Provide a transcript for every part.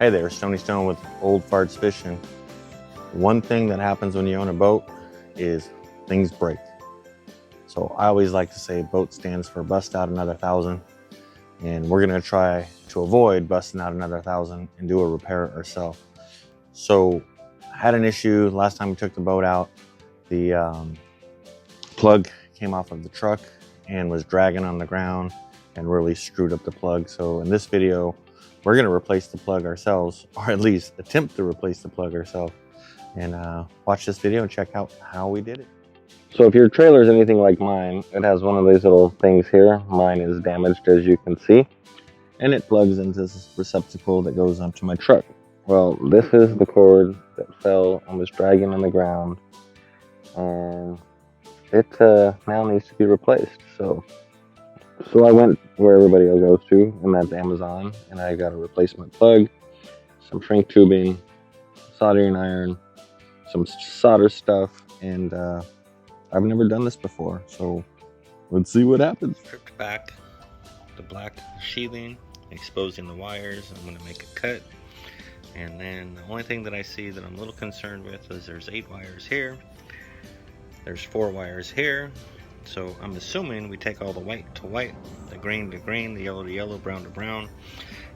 Hey there, Stony Stone with Old Farts Fishing. One thing that happens when you own a boat is things break. So I always like to say boat stands for bust out another 1,000, and we're gonna try to avoid busting out another 1,000 and do a repair ourselves. So I had an issue last time we took the boat out. The plug came off of the truck and was dragging on the ground and really screwed up the plug. So in this video, we're gonna replace the plug ourselves, or at least attempt to replace the plug ourselves. And watch this video and check out how we did it. So if your trailer is anything like mine, it has one of these little things here. Mine is damaged, as you can see, and it plugs into this receptacle that goes onto my truck. Well, this is the cord that fell and was dragging on the ground, and it now needs to be replaced. So I went where everybody else goes to, and that's Amazon, and I got a replacement plug, some shrink tubing, soldering iron, some solder stuff, and I've never done this before, so let's see what happens. Stripped back the black sheathing, exposing the wires. I'm going to make a cut, and then the only thing that I see that I'm a little concerned with is there's 8 wires here, there's 4 wires here. So I'm assuming we take all the white to white, the green to green, the yellow to yellow, brown to brown,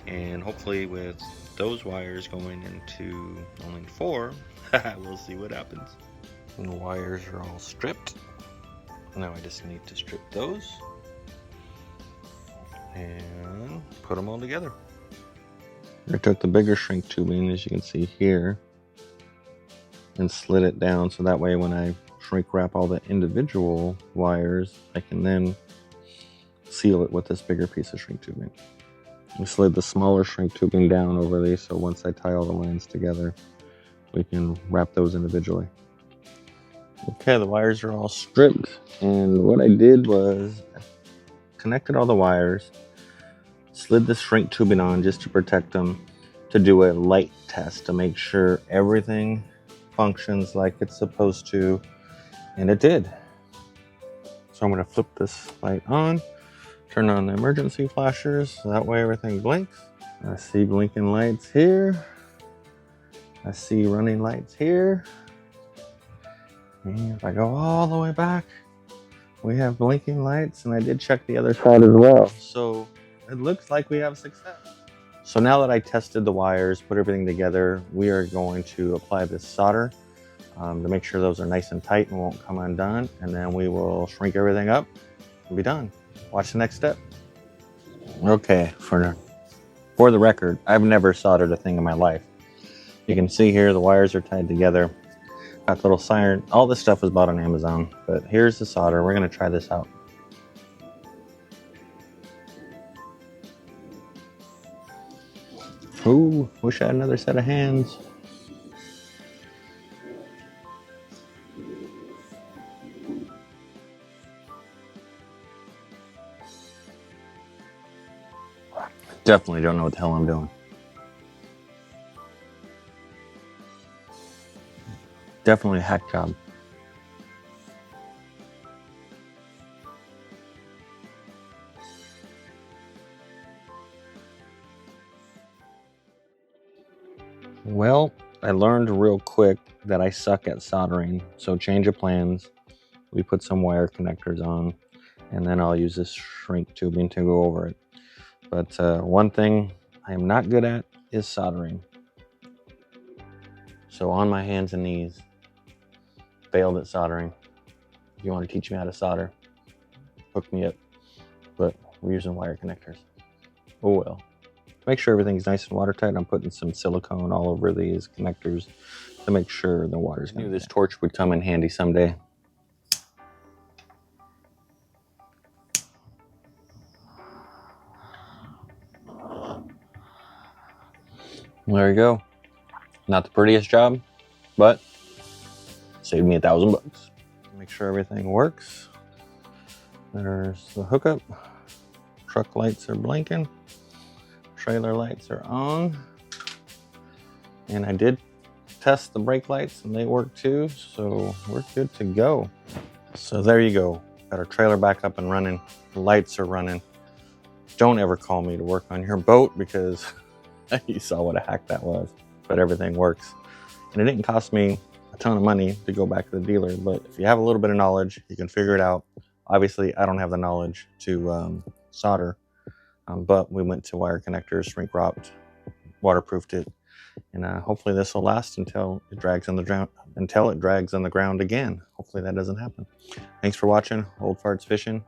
and hopefully with those wires going into only 4, we'll see what happens. And the wires are all stripped. Now I just need to strip those and put them all together. I took the bigger shrink tubing, as you can see here, and slid it down so that way when I shrink wrap all the individual wires, I can then seal it with this bigger piece of shrink tubing. We slid the smaller shrink tubing down over these, so once I tie all the lines together, we can wrap those individually. Okay, the wires are all stripped, and what I did was connected all the wires, slid the shrink tubing on just to protect them, to do a light test to make sure everything functions like it's supposed to, and it did. So I'm going to flip this light on, turn on the emergency flashers, so that way everything blinks. I see blinking lights here, I see running lights here, and if I go all the way back, we have blinking lights, and I did check the other side as well. So it looks like we have success. So now that I tested the wires, put everything together, we are going to apply this solder to make sure those are nice and tight and won't come undone. And then we will shrink everything up and be done. Watch the next step. Okay, for the record, I've never soldered a thing in my life. You can see here the wires are tied together. Got the little siren. All this stuff was bought on Amazon, but here's the solder. We're gonna try this out. Ooh, wish I had another set of hands. Definitely don't know what the hell I'm doing. Definitely a hack job. Well, I learned real quick that I suck at soldering, so change of plans. We put some wire connectors on, and then I'll use this shrink tubing to go over it. But one thing I am not good at is soldering. So on my hands and knees, failed at soldering. If you want to teach me how to solder, hook me up. But we're using wire connectors. Oh well. To make sure everything's nice and watertight, I'm putting some silicone all over these connectors to make sure the water's going. I knew this torch would come in handy someday. There you go. Not the prettiest job, but saved me $1,000. Make sure everything works. There's the hookup. Truck lights are blinking. Trailer lights are on. And I did test the brake lights and they work too, so we're good to go. So there you go. Got our trailer back up and running. The lights are running. Don't ever call me to work on your boat because You saw what a hack that was, but everything works. And it didn't cost me a ton of money to go back to the dealer, but if you have a little bit of knowledge, you can figure it out. Obviously, I don't have the knowledge to solder, but we went to wire connectors, shrink wrapped, waterproofed it, and hopefully this will last until it drags on the ground. Until it drags on the ground again. Hopefully that doesn't happen. Thanks for watching Old Farts Fishing.